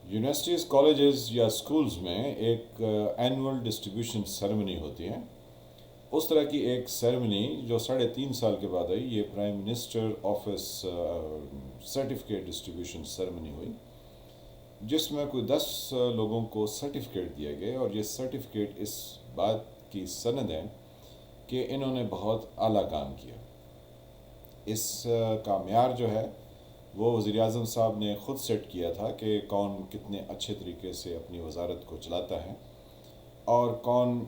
Universities colleges یا schools میں ایک اینول ڈسٹریبیوشن سیرمنی ہوتی ہے. اس طرح کی ایک سیرمنی جو 3.5 سال کے بعد آئی، یہ prime minister office certificate distribution ceremony ہوئی، جس میں کوئی 10 لوگوں کو سرٹیفکیٹ دیے گئے، اور یہ سرٹیفکیٹ اس بات کی سند ہے کہ انہوں نے بہت اعلیٰ کام کیا. اس کا معیار جو ہے وہ وزیر اعظم صاحب نے خود سیٹ کیا تھا کہ کون کتنے اچھے طریقے سے اپنی وزارت کو چلاتا ہے اور کون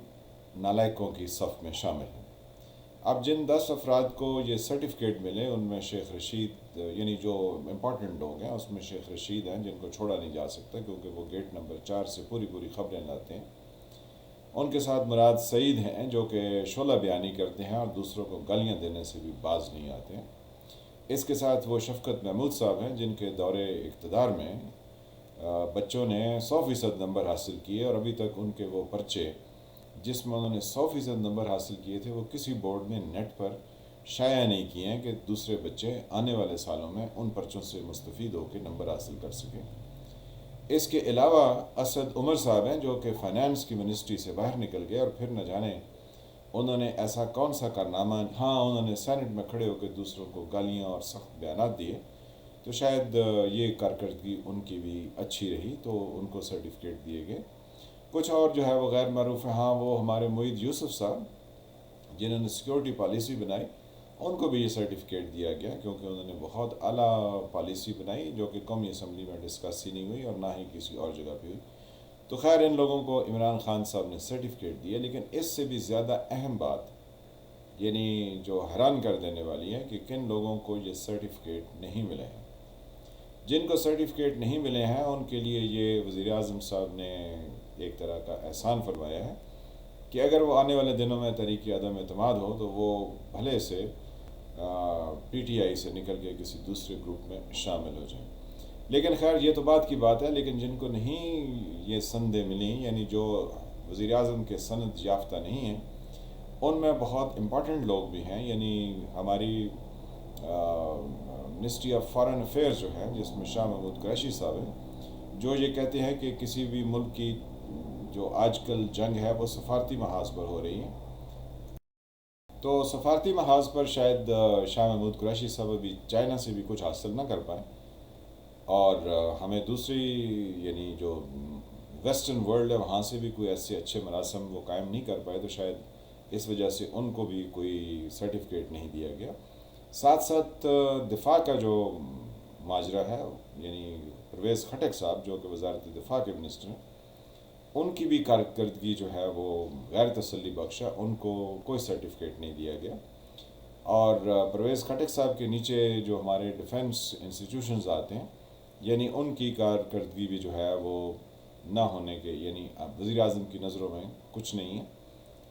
نالائقوں کی صف میں شامل ہے. اب جن 10 افراد کو یہ سرٹیفکیٹ ملے، ان میں شیخ رشید، یعنی جو امپورٹنٹ لوگ ہیں اس میں شیخ رشید ہیں جن کو چھوڑا نہیں جا سکتا کیونکہ وہ گیٹ نمبر 4 سے پوری خبریں لاتے ہیں. ان کے ساتھ مراد سعید ہیں جو کہ شعلہ بیانی کرتے ہیں اور دوسروں کو گالیاں دینے سے بھی باز نہیں آتے ہیں. اس کے ساتھ وہ شفقت محمود صاحب ہیں جن کے دور اقتدار میں بچوں نے 100% نمبر حاصل کیے، اور ابھی تک ان کے وہ پرچے جس میں انہوں نے 100% نمبر حاصل کیے تھے وہ کسی بورڈ نے نیٹ پر شائع نہیں کیے ہیں کہ دوسرے بچے آنے والے سالوں میں ان پرچوں سے مستفید ہو کے نمبر حاصل کر سکیں. اس کے علاوہ اسد عمر صاحب ہیں جو کہ فائنانس کی منسٹری سے باہر نکل گئے، اور پھر نہ جانے انہوں نے ایسا کون سا کارنامہ، انہوں نے سینٹ میں کھڑے ہو کے دوسروں کو گالیاں اور سخت بیانات دیے، تو شاید یہ کارکردگی ان کی بھی اچھی رہی تو ان کو سرٹیفکیٹ دیے گئے. کچھ اور جو ہے وہ غیر معروف ہیں. وہ ہمارے معید یوسف صاحب جنہوں نے سیکورٹی پالیسی بنائی، ان کو بھی یہ سرٹیفکیٹ دیا گیا کیونکہ انہوں نے بہت اعلیٰ پالیسی بنائی جو کہ قومی اسمبلی میں ڈسکس ہی نہیں ہوئی اور نہ ہی کسی اور جگہ پہ ہوئی. تو خیر ان لوگوں کو عمران خان صاحب نے سرٹیفکیٹ دیا، لیکن اس سے بھی زیادہ اہم بات یعنی جو حیران کر دینے والی ہے کہ کن لوگوں کو یہ سرٹیفکیٹ نہیں ملے ہیں. جن کو سرٹیفکیٹ نہیں ملے ہیں ان کے لیے یہ وزیر اعظم صاحب نے ایک طرح کا احسان فرمایا ہے کہ اگر وہ آنے والے دنوں میں تحریک عدم اعتماد ہو تو وہ بھلے سے پی ٹی آئی سے نکل کے کسی دوسرے گروپ میں شامل ہو جائیں. لیکن خیر یہ تو بات کی بات ہے، لیکن جن کو نہیں یہ سندیں ملیں، یعنی جو وزیر اعظم کے سند یافتہ نہیں ہیں، ان میں بہت امپورٹنٹ لوگ بھی ہیں. یعنی ہماری منسٹری آف فارن افیئرز جو ہے جس میں شاہ محمود قریشی صاحب ہیں، جو یہ کہتے ہیں کہ کسی بھی ملک کی جو آج کل جنگ ہے وہ سفارتی محاذ پر ہو رہی ہے. تو سفارتی محاذ پر شاید شاہ محمود قریشی صاحب ابھی چائنا سے بھی کچھ حاصل نہ کر پائیں، اور ہمیں دوسری یعنی جو ویسٹرن ورلڈ ہے وہاں سے بھی کوئی ایسے اچھے مراسم وہ قائم نہیں کر پائے، تو شاید اس وجہ سے ان کو بھی کوئی سرٹیفکیٹ نہیں دیا گیا. ساتھ ساتھ دفاع کا جو ماجرا ہے، یعنی پرویز خٹک صاحب جو کہ وزارت دفاع کے منسٹر ہیں، ان کی بھی کارکردگی جو ہے وہ غیر تسلی بخش ہے. ان کو کوئی سرٹیفکیٹ نہیں دیا گیا. اور پرویز خٹک صاحب کے نیچے جو ہمارے ڈیفنس انسٹیٹیوشنز آتے ہیں، یعنی ان کی کارکردگی بھی جو ہے وہ نہ ہونے کے، یعنی وزیر اعظم کی نظروں میں کچھ نہیں ہے،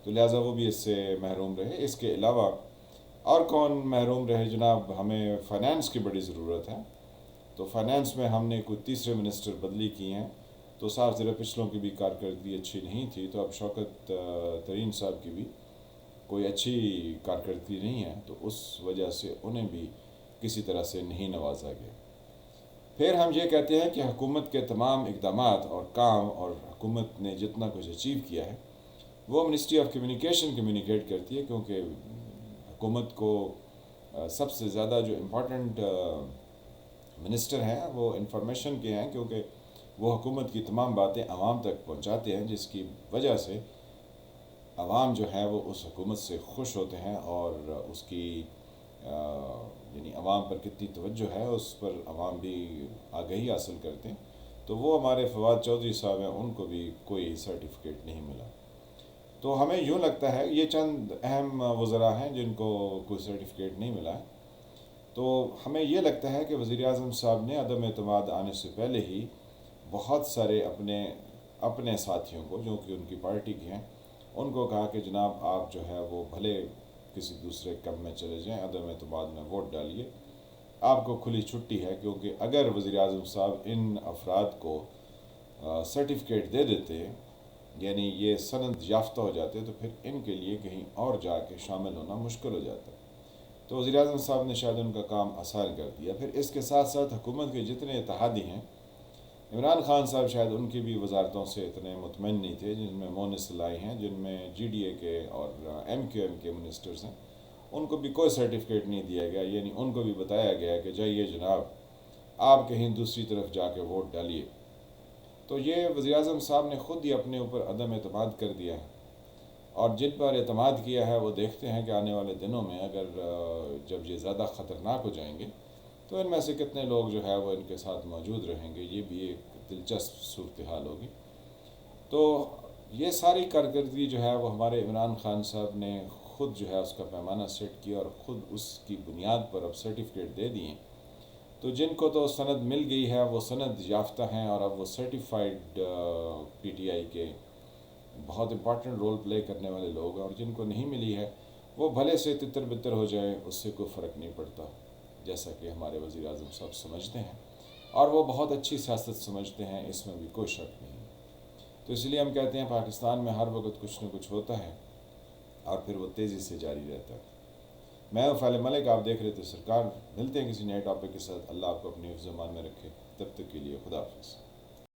تو لہٰذا وہ بھی اس سے محروم رہے. اس کے علاوہ اور کون محروم رہے جناب؟ ہمیں فائنانس کی بڑی ضرورت ہے. تو فائنانس میں ہم نے کوئی تیسرے منسٹر بدلی کی ہیں، تو صاف ذرا پچھلوں کی بھی کارکردگی اچھی نہیں تھی، تو اب شوکت ترین صاحب کی بھی کوئی اچھی کارکردگی نہیں ہے، تو اس وجہ سے انہیں بھی کسی طرح سے نہیں نوازا گیا. پھر ہم یہ کہتے ہیں کہ حکومت کے تمام اقدامات اور کام، اور حکومت نے جتنا کچھ اچیو کیا ہے وہ منسٹری آف کمیونیکیشن کمیونیکیٹ کرتی ہے، کیونکہ حکومت کو سب سے زیادہ جو امپورٹنٹ منسٹر ہیں وہ انفارمیشن کے ہیں، کیونکہ وہ حکومت کی تمام باتیں عوام تک پہنچاتے ہیں، جس کی وجہ سے عوام جو ہے وہ اس حکومت سے خوش ہوتے ہیں، اور اس کی یعنی عوام پر کتنی توجہ ہے اس پر عوام بھی آگہی حاصل کرتے ہیں. تو وہ ہمارے فواد چودھری صاحب ہیں، ان کو بھی کوئی سرٹیفکیٹ نہیں ملا. تو ہمیں یوں لگتا ہے یہ چند اہم وزراء ہیں جن کو کوئی سرٹیفکیٹ نہیں ملا ہے. تو ہمیں یہ لگتا ہے کہ وزیر اعظم صاحب نے عدم اعتماد آنے سے پہلے ہی بہت سارے اپنے ساتھیوں کو جو کہ ان کی پارٹی کے ہیں ان کو کہا کہ جناب آپ جو ہے وہ بھلے کسی دوسرے کم میں چلے جائیں، عدم اعتماد میں ووٹ ڈالیے، آپ کو کھلی چھٹی ہے. کیونکہ اگر وزیر اعظم صاحب ان افراد کو سرٹیفکیٹ دے دیتے، یعنی یہ سند یافتہ ہو جاتے، تو پھر ان کے لیے کہیں اور جا کے شامل ہونا مشکل ہو جاتا. تو وزیر اعظم صاحب نے شاید ان کا کام آسان کر دیا. پھر اس کے ساتھ ساتھ حکومت کے جتنے اتحادی ہیں عمران خان صاحب شاید ان کی بھی وزارتوں سے اتنے مطمئن نہیں تھے، جن میں مونس سلائی ہیں، جن میں جی ڈی اے کے اور ایم کیو ایم کے منسٹرز ہیں، ان کو بھی کوئی سرٹیفکیٹ نہیں دیا گیا، یعنی ان کو بھی بتایا گیا کہ جائیے جناب آپ کہیں دوسری طرف جا کے ووٹ ڈالیے۔ تو یہ وزیر اعظم صاحب نے خود ہی اپنے اوپر عدم اعتماد کر دیا ہے، اور جن پر اعتماد کیا ہے وہ دیکھتے ہیں کہ آنے والے دنوں میں اگر جب یہ زیادہ خطرناک ہو جائیں گے تو ان میں سے کتنے لوگ جو ہے وہ ان کے ساتھ موجود رہیں گے، یہ بھی ایک دلچسپ صورتحال ہوگی۔ تو یہ ساری کارکردگی جو ہے وہ ہمارے عمران خان صاحب نے خود جو ہے اس کا پیمانہ سیٹ کیا، اور خود اس کی بنیاد پر اب سرٹیفکیٹ دے دیے۔ تو جن کو تو سند مل گئی ہے وہ سند یافتہ ہیں، اور اب وہ سرٹیفائیڈ پی ٹی آئی کے بہت امپورٹنٹ رول پلے کرنے والے لوگ ہیں، اور جن کو نہیں ملی ہے وہ بھلے سے تتر بتر ہو جائیں، اس سے کوئی فرق نہیں پڑتا، جیسا کہ ہمارے وزیر اعظم صاحب سمجھتے ہیں، اور وہ بہت اچھی سیاست سمجھتے ہیں، اس میں بھی کوئی شک نہیں۔ تو اس لیے ہم کہتے ہیں پاکستان میں ہر وقت کچھ نہ کچھ ہوتا ہے، اور پھر وہ تیزی سے جاری رہتا ہے۔ میں ہوں فیل ملک، آپ دیکھ رہے تھے سرکار۔ ملتے ہیں کسی نئے ٹاپک کے ساتھ، اللہ آپ کو اپنی حفظ و امان میں رکھے، تب تک کے لیے خدا حافظ۔